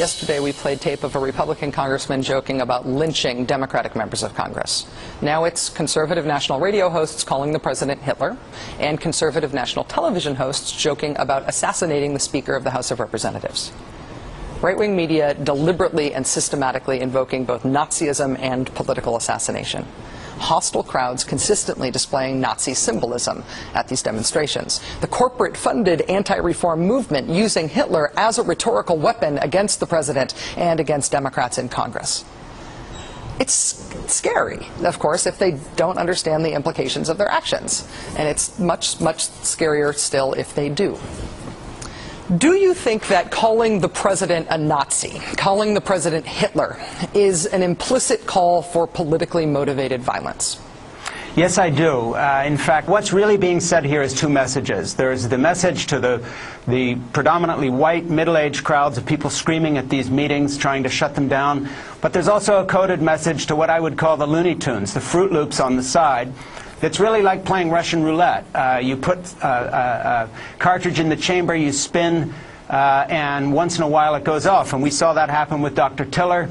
Yesterday we played tape of a Republican congressman joking about lynching Democratic members of Congress. Now it's conservative national radio hosts calling the president Hitler, and conservative national television hosts joking about assassinating the Speaker of the House of Representatives. Right-wing media deliberately and systematically invoking both Nazism and political assassination. Hostile crowds consistently displaying Nazi symbolism at these demonstrations. The corporate-funded anti-reform movement using Hitler as a rhetorical weapon against the president and against Democrats in Congress. It's scary, of course, if they don't understand the implications of their actions. And it's much, much scarier still if they do. Do you think that calling the president a Nazi, calling the president Hitler, is an implicit call for politically motivated violence? Yes, I do. In fact, what's really being said here is two messages. There's the message to the predominantly white, middle-aged crowds of people screaming at these meetings, trying to shut them down. But there's also a coded message to what I would call the Looney Tunes, the Fruit Loops on the side. It's really like playing Russian roulette. You put a cartridge in the chamber, you spin, and once in a while it goes off. And we saw that happen with Dr. Tiller.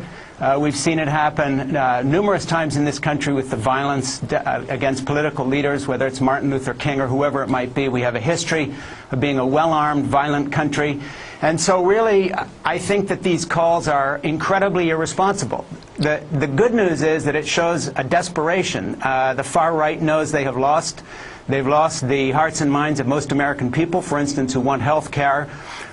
We've seen it happen numerous times in this country with the violence against political leaders, whether it's Martin Luther King or whoever it might be. We have a history of being a well-armed, violent country. And so really, I think that these calls are incredibly irresponsible. The good news is that it shows a desperation. The far right knows they have lost. They've lost the hearts and minds of most American people, for instance, who want health care.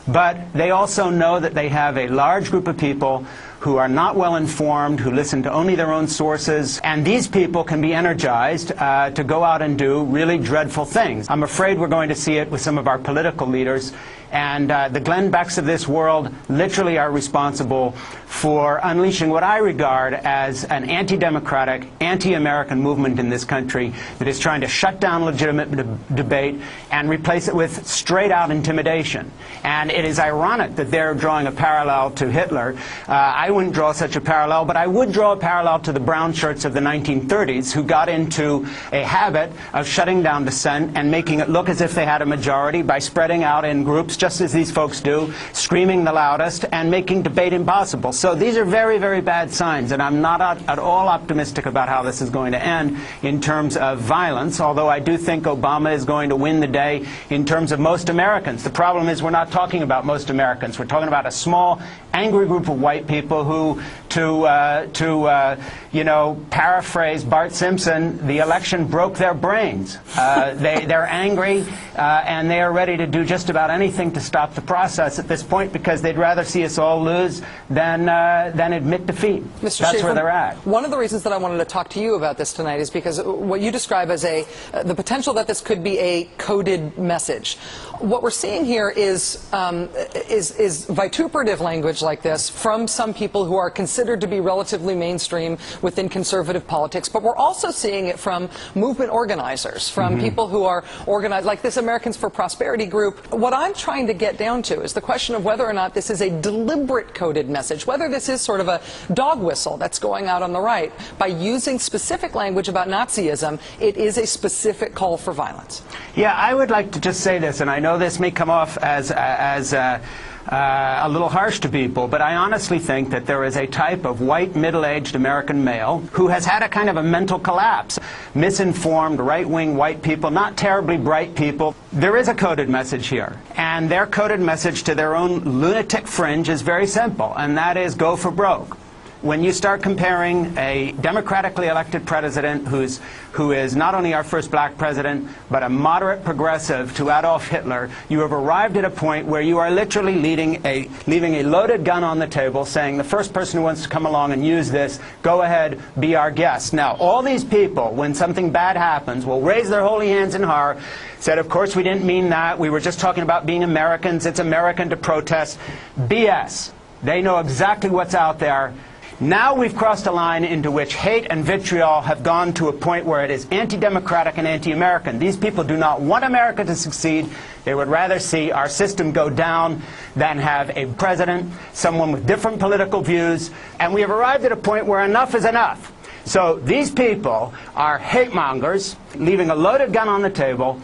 But they also know that they have a large group of people who are not well informed, who listen to only their own sources, and these people can be energized to go out and do really dreadful things. I'm afraid we're going to see it with some of our political leaders, and the Glenn Becks of this world literally are responsible for unleashing what I regard as an anti-democratic, anti-American movement in this country that is trying to shut down legitimate debate and replace it with straight-out intimidation. And it is ironic that they're drawing a parallel to Hitler. I wouldn't draw such a parallel, but I would draw a parallel to the brown shirts of the 1930s who got into a habit of shutting down dissent and making it look as if they had a majority by spreading out in groups, just as these folks do, screaming the loudest and making debate impossible. So these are very, very bad signs, and I'm not at all optimistic about how this is going to end in terms of violence, although I do think Obama is going to win the day in terms of most Americans. The problem is we're not talking about most Americans. We're talking about a small, angry group of white people who, you know, paraphrase Bart Simpson, the election broke their brains. They're angry, and they are ready to do just about anything to stop the process at this point because they'd rather see us all lose than admit defeat. Mr. That's Schaffer, where they're at. One of the reasons that I wanted to talk to you about this tonight is because what you describe as the potential that this could be a coded message. What we're seeing here is vituperative language like this from some people who are considered to be relatively mainstream within conservative politics, but we're also seeing it from movement organizers, from people who are organized, like this Americans for Prosperity group. What I'm trying to get down to is the question of whether or not this is a deliberate coded message, whether this is sort of a dog whistle that's going out on the right. By using specific language about Nazism, it is a specific call for violence. Yeah, I would like to just say this, and I know this may come off as a little harsh to people, but I honestly think that there is a type of white, middle-aged American male who has had a kind of a mental collapse. Misinformed, right-wing white people, not terribly bright people. There is a coded message here, and their coded message to their own lunatic fringe is very simple, and that is go for broke. When you start comparing a democratically elected president who is not only our first black president, but a moderate progressive to Adolf Hitler, you have arrived at a point where you are literally leaving a loaded gun on the table, saying the first person who wants to come along and use this, go ahead, be our guest. Now, all these people, when something bad happens, will raise their holy hands in horror, said, of course we didn't mean that, we were just talking about being Americans, it's American to protest. BS. They know exactly what's out there. Now we've crossed a line into which hate and vitriol have gone to a point where it is anti-democratic and anti-American. These people do not want America to succeed. They would rather see our system go down than have a president, someone with different political views. And we have arrived at a point where enough is enough. So these people are hate mongers, leaving a loaded gun on the table.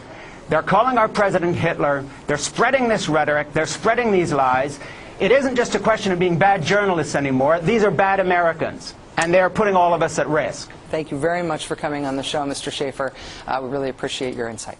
They're calling our president Hitler. They're spreading this rhetoric. They're spreading these lies. it isn't just a question of being bad journalists anymore. These are bad Americans, and they're putting all of us at risk. Thank you very much for coming on the show, Mr. Schaefer. We really appreciate your insight.